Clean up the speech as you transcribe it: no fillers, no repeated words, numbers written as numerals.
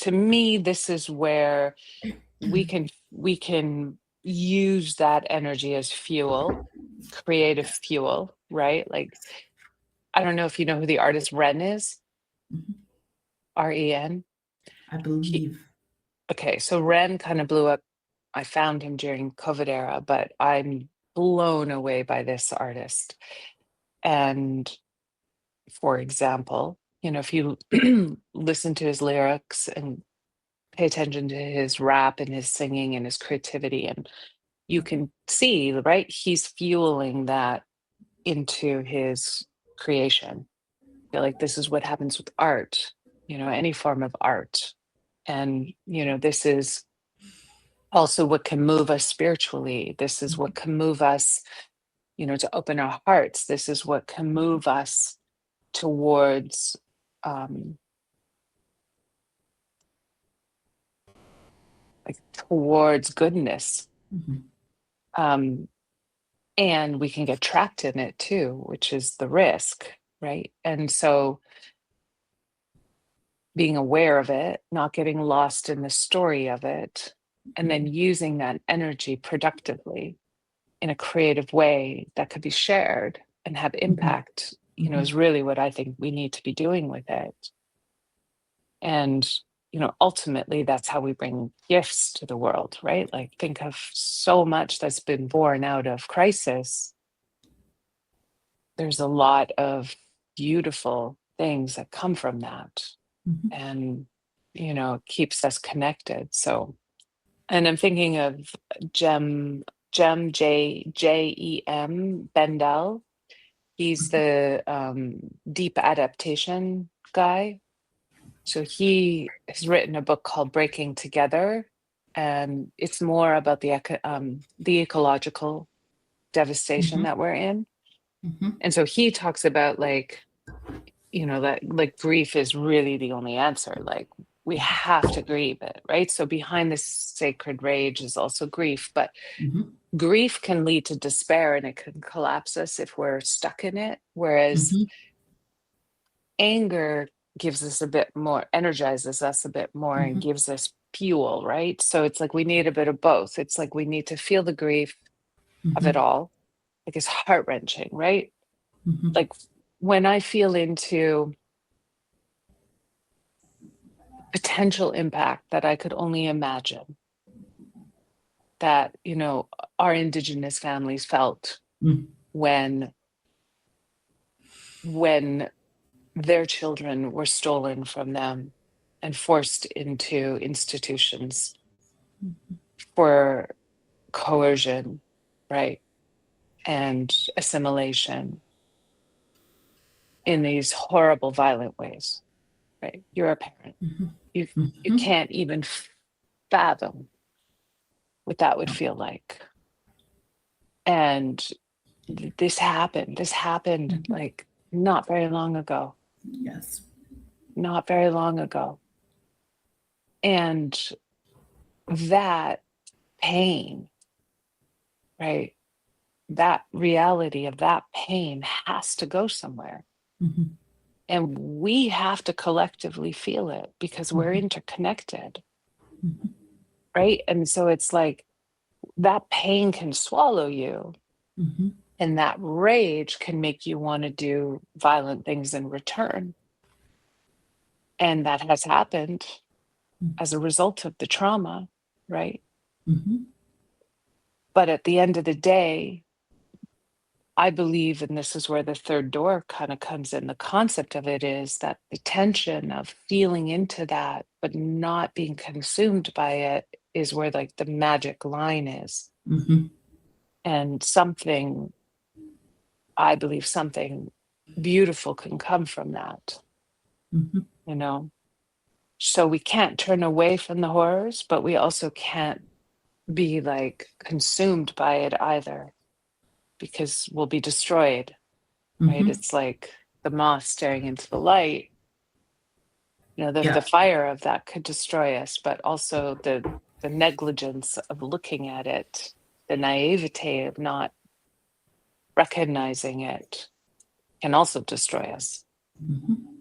to me, this is where we can use that energy as fuel, creative fuel, right? Like, I don't know if you know who the artist Ren is, Mhm. Ren. I He, believe. okay, so Ren kind of blew up. I found him during COVID era, but I'm blown away by this artist. And for example, if you listen to his lyrics and pay attention to his rap and his singing and his creativity, and you can see, right, he's fueling that into his creation. I feel like this is what happens with art, any form of art. And, this is also what can move us spiritually. This is what can move us, to open our hearts. This is what can move us towards um, towards goodness. Mhm. Um, and we can get trapped in it too, which is the risk, right? And so being aware of it, not getting lost in the story of it, and then using that energy productively in a creative way that could be shared and have Mhm. impact, Mhm. is really what I think we need to be doing with it. And, ultimately, that's how we bring gifts to the world, right? Like, think of so much that's been born out of crisis. There's a lot of beautiful things that come from that. Mhm. And, it keeps us connected. So, and I'm thinking of Jem Bendel. He's the deep adaptation guy. So he has written a book called Breaking Together, and it's more about the ecological devastation Mhm. that we're in. Mhm. And so he talks about like, that like grief is really the only answer. Like we have to grieve it, right? So behind this sacred rage is also grief, but Mhm. grief can lead to despair and it can collapse us if we're stuck in it. Whereas Mhm. anger gives us a bit more, energizes us a bit more and Mhm. gives us fuel, right? So it's like we need a bit of both. It's like we need to feel the grief of it Mhm. all. Like it's heart-wrenching, right? Mhm. Like when I feel into potential impact that I could only imagine that, our indigenous families felt Mm. when when their children were stolen from them and forced into institutions for coercion, right? And assimilation in these horrible, violent ways, right? You're a parent. Mhm. You Mhm. can't even fathom what that would No. feel like. And this happened. This happened Mhm. like not very long ago. Yes. Not very long ago. And that pain, right? That reality of that pain has to go somewhere. Mhm. And we have to collectively feel it because we're Mhm. interconnected, Mhm. right? And so it's like that pain can swallow you, Mhm. and that rage can make you want to do violent things in return. And that has happened as a result of the trauma, right? Mhm. But at the end of the day, I believe, and this is where the third door kind of comes in, the concept of it is that the tension of feeling into that, but not being consumed by it is where like the magic line is. Mhm. And I believe something beautiful can come from that, Mhm. you know? So we can't turn away from the horrors, but we also can't be like consumed by it either because we'll be destroyed, right? Mhm. It's like the moth staring into the light. The Yeah. fire of that could destroy us, but also the negligence of looking at it, the naivete of not recognizing it can also destroy us. Mhm.